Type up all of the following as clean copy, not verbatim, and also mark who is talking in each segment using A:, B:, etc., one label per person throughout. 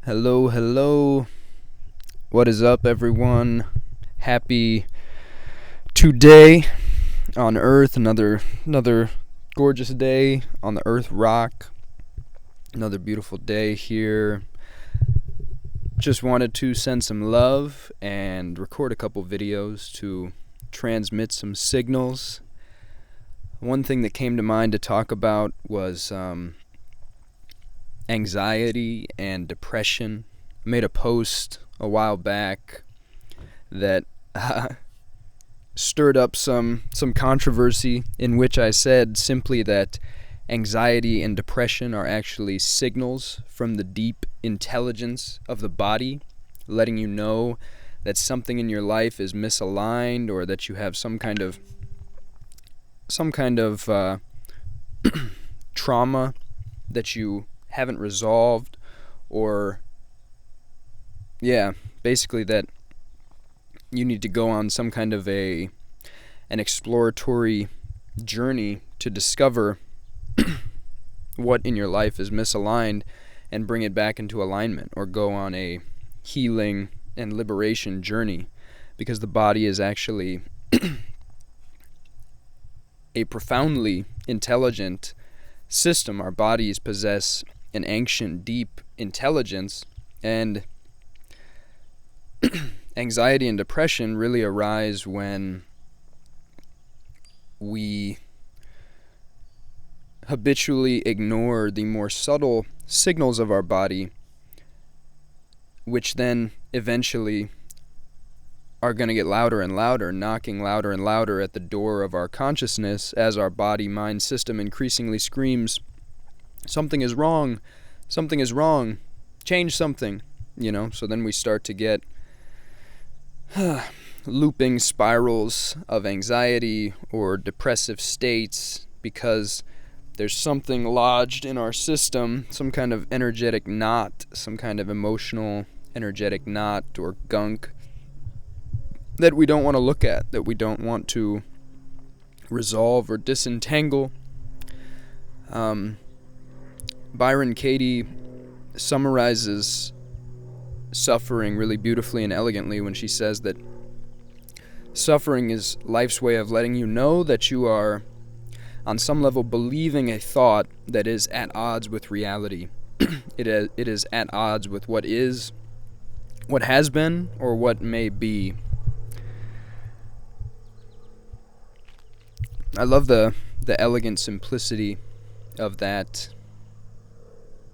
A: Hello, hello. What is up, everyone? Happy today on Earth. Another gorgeous day on the Earth rock. Another beautiful day here. Just wanted to send some love and record a couple videos to transmit some signals. One thing that came to mind to talk about was anxiety and depression. I made a post a while back that stirred up some controversy, in which I said simply that anxiety and depression are actually signals from the deep intelligence of the body, letting you know that something in your life is misaligned, or that you have some kind of trauma that you haven't resolved, or basically that you need to go on some kind of an exploratory journey to discover what in your life is misaligned and bring it back into alignment, or go on a healing and liberation journey, because the body is actually a profoundly intelligent system. Our bodies possess an ancient, deep intelligence, and anxiety and depression really arise when we habitually ignore the more subtle signals of our body, which then eventually are going to get louder and louder, knocking louder and louder at the door of our consciousness as our body-mind system increasingly screams, something is wrong, change something, So then we start to get looping spirals of anxiety or depressive states, because there's something lodged in our system, some kind of energetic knot, some kind of emotional energetic knot or gunk that we don't want to look at, that we don't want to resolve or disentangle. Byron Katie summarizes suffering really beautifully and elegantly when she says that suffering is life's way of letting you know that you are, on some level, believing a thought that is at odds with reality. It is at odds with what is, what has been, or what may be. I love the elegant simplicity of that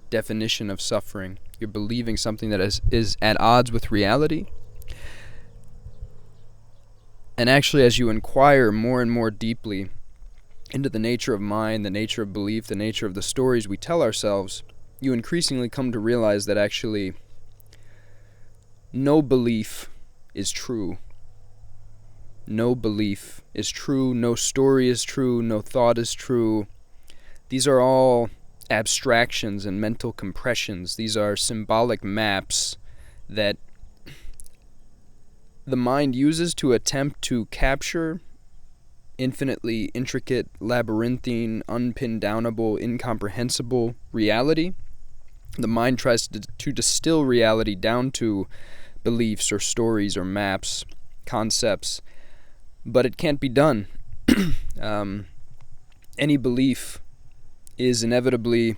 A: definition of suffering. You're believing something that is at odds with reality. And actually, as you inquire more and more deeply into the nature of mind, the nature of belief, the nature of the stories we tell ourselves, you increasingly come to realize that actually no belief is true. No belief is true, no story is true, no thought is true. These are all abstractions and mental compressions. These are symbolic maps that the mind uses to attempt to capture infinitely intricate, labyrinthine, unpin-downable, incomprehensible reality. The mind tries to distill reality down to beliefs or stories or maps, concepts, but it can't be done. Any belief is inevitably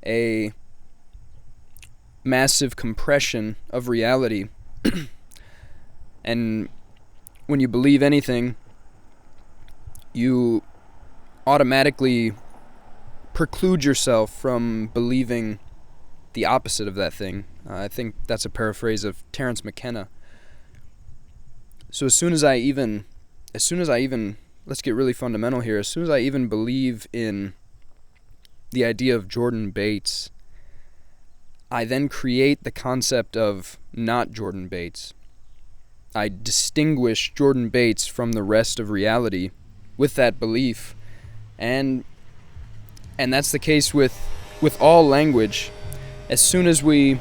A: a massive compression of reality. And when you believe anything, you automatically preclude yourself from believing the opposite of that thing. I think that's a paraphrase of Terence McKenna. So as soon as I even, let's get really fundamental here, as soon as I even believe in the idea of Jordan Bates, I then create the concept of not Jordan Bates. I distinguish Jordan Bates from the rest of reality with that belief, and that's the case with all language. As soon as we,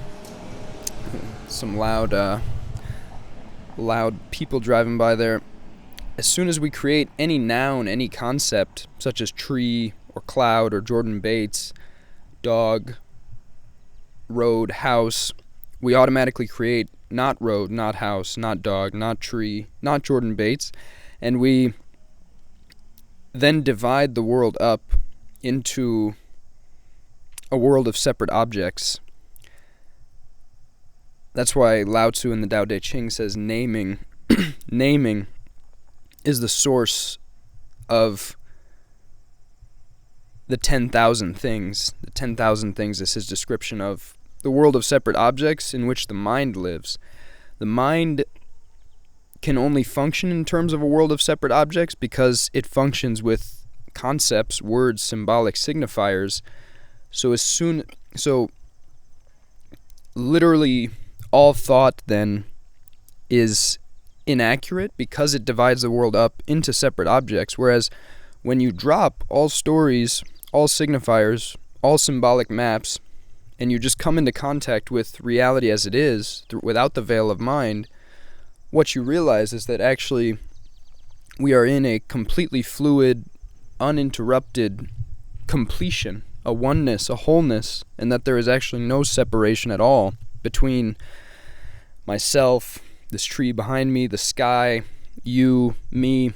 A: some loud people driving by there, as soon as we create any noun, any concept, such as tree or cloud or Jordan Bates, dog, road, house, we automatically create not road, not house, not dog, not tree, not Jordan Bates, and we then divide the world up into a world of separate objects. That's why Lao Tzu in the Tao Te Ching says naming naming is the source of the 10,000 things. The 10,000 things is his description of the world of separate objects in which the mind lives. The mind can only function in terms of a world of separate objects because it functions with concepts, words, symbolic signifiers. So literally all thought then is inaccurate because it divides the world up into separate objects, whereas when you drop all stories, all signifiers, all symbolic maps, and you just come into contact with reality as it is, without the veil of mind, what you realize is that actually we are in a completely fluid, uninterrupted completion, a oneness, a wholeness, and that there is actually no separation at all between myself, this tree behind me, the sky, you, me.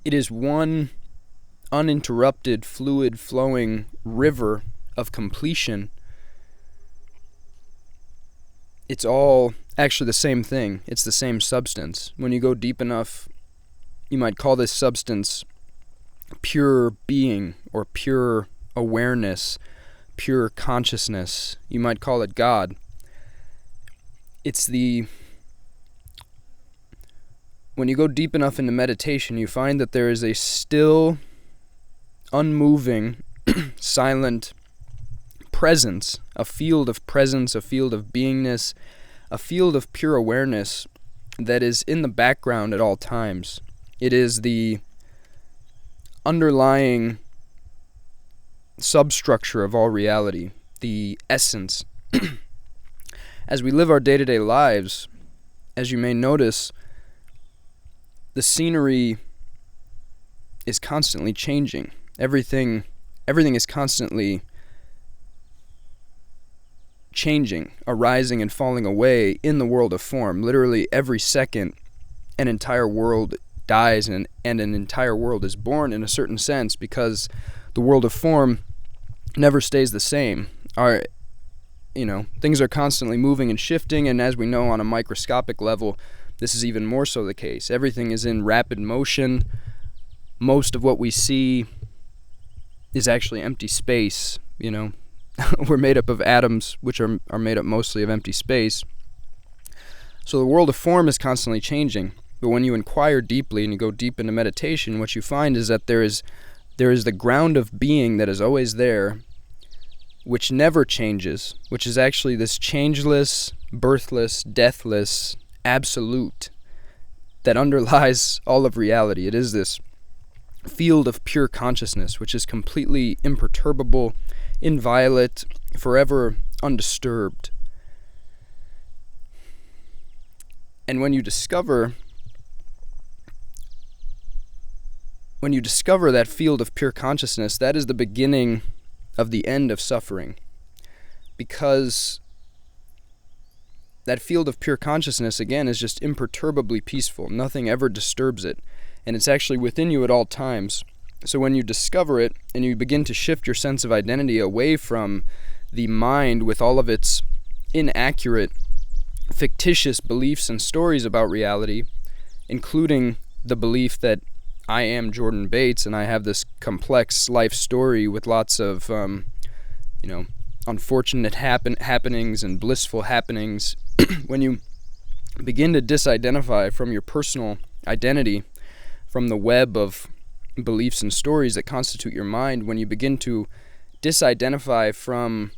A: It is one uninterrupted, fluid, flowing river of completion. It's all actually the same thing. It's the same substance. When you go deep enough, you might call this substance pure being or pure awareness, pure consciousness. You might call it God. When you go deep enough into meditation, you find that there is a still, unmoving, silent presence, a field of presence, a field of beingness, a field of pure awareness that is in the background at all times. It is the underlying substructure of all reality, the essence. As we live our day-to-day lives, as you may notice, the scenery is constantly changing. Everything is constantly changing, arising and falling away in the world of form. Literally every second, an entire world dies and an entire world is born in a certain sense, because the world of form never stays the same. Things are constantly moving and shifting, and as we know on a microscopic level, this is even more so the case. Everything is in rapid motion. Most of what we see is actually empty space, We're made up of atoms, which are made up mostly of empty space. So the world of form is constantly changing. But when you inquire deeply and you go deep into meditation, what you find is that there is the ground of being that is always there, which never changes, which is actually this changeless, birthless, deathless absolute that underlies all of reality. It is this field of pure consciousness, which is completely imperturbable, inviolate, forever undisturbed. And when you discover that field of pure consciousness, that is the beginning of the end of suffering. Because that field of pure consciousness, again, is just imperturbably peaceful. Nothing ever disturbs it. And it's actually within you at all times. So when you discover it and you begin to shift your sense of identity away from the mind with all of its inaccurate, fictitious beliefs and stories about reality, including the belief that I am Jordan Bates and I have this complex life story with lots of, unfortunate happenings and blissful happenings. When you begin to disidentify from your personal identity, from the web of beliefs and stories that constitute your mind, when you begin to disidentify from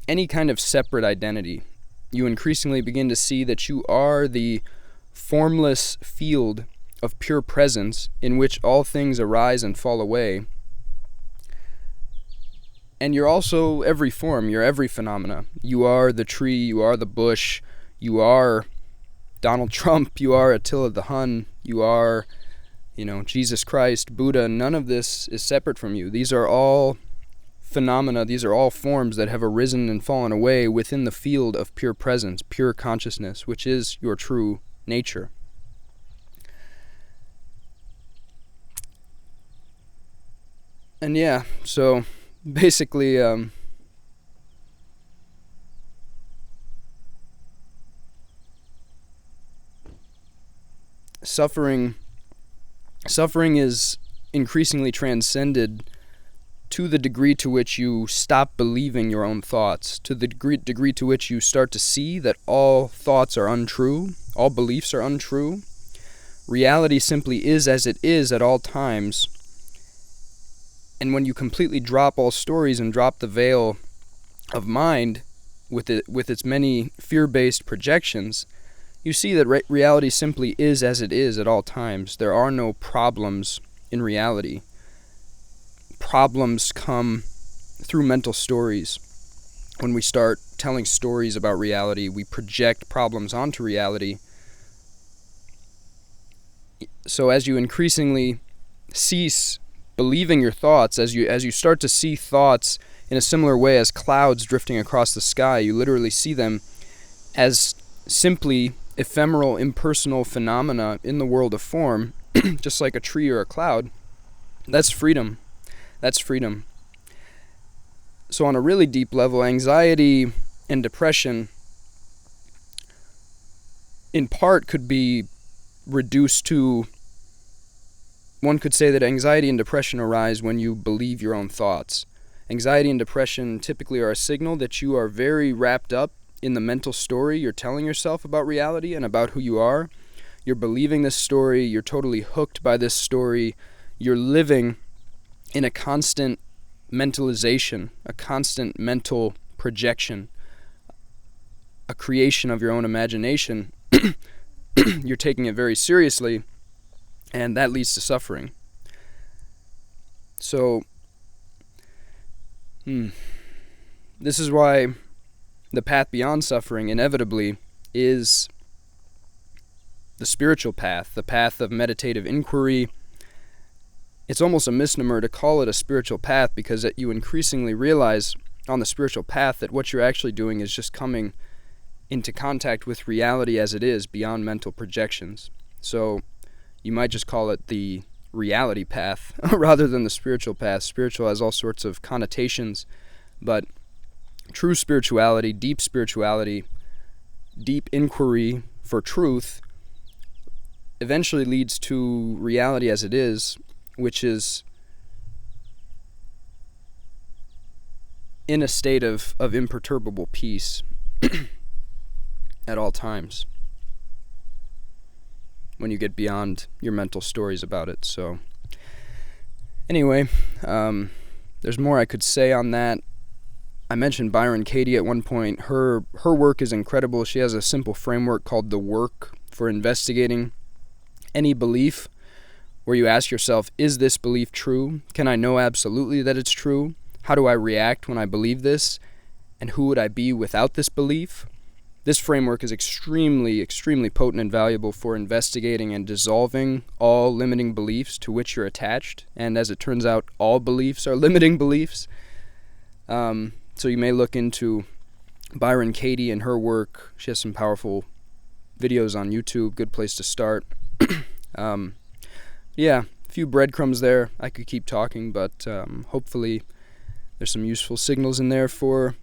A: any kind of separate identity, you increasingly begin to see that you are the formless field of pure presence in which all things arise and fall away. And you're also every form, you're every phenomena. You are the tree, you are the bush, you are Donald Trump, you are Attila the Hun, you are, Jesus Christ, Buddha. None of this is separate from you. These are all phenomena, these are all forms that have arisen and fallen away within the field of pure presence, pure consciousness, which is your true nature. And yeah, so basically, suffering is increasingly transcended to the degree to which you stop believing your own thoughts, to the degree to which you start to see that all thoughts are untrue, all beliefs are untrue. Reality simply is as it is at all times. And when you completely drop all stories and drop the veil of mind with its many fear-based projections, you see that reality simply is as it is at all times. There are no problems in reality. Problems come through mental stories. When we start telling stories about reality, we project problems onto reality. So as you increasingly cease believing your thoughts, as you start to see thoughts in a similar way as clouds drifting across the sky, you literally see them as simply ephemeral, impersonal phenomena in the world of form, just like a tree or a cloud. That's freedom. That's freedom. So on a really deep level, anxiety and depression in part could be reduced to, one could say that anxiety and depression arise when you believe your own thoughts. Anxiety and depression typically are a signal that you are very wrapped up in the mental story you're telling yourself about reality and about who you are. You're believing this story, you're totally hooked by this story, you're living in a constant mentalization, a constant mental projection, a creation of your own imagination. You're taking it very seriously, and that leads to suffering. So, this is why the path beyond suffering inevitably is the spiritual path, the path of meditative inquiry. It's almost a misnomer to call it a spiritual path, because you increasingly realize on the spiritual path that what you're actually doing is just coming into contact with reality as it is, beyond mental projections. So you might just call it the reality path rather than the spiritual path. Spiritual has all sorts of connotations, but true spirituality, deep inquiry for truth eventually leads to reality as it is, which is in a state of imperturbable peace at all times when you get beyond your mental stories about it. So anyway, there's more I could say on that. I mentioned Byron Katie at one point. Her work is incredible. She has a simple framework called The Work for investigating any belief, where you ask yourself, is this belief true? Can I know absolutely that it's true? How do I react when I believe this? And who would I be without this belief? This framework is extremely, extremely potent and valuable for investigating and dissolving all limiting beliefs to which you're attached. And as it turns out, all beliefs are limiting beliefs. So you may look into Byron Katie and her work. She has some powerful videos on YouTube. Good place to start. Yeah, a few breadcrumbs there. I could keep talking, but hopefully there's some useful signals in there for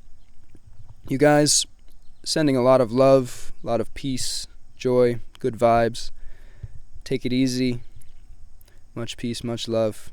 A: you guys. Sending a lot of love, a lot of peace, joy, good vibes. Take it easy. Much peace, much love.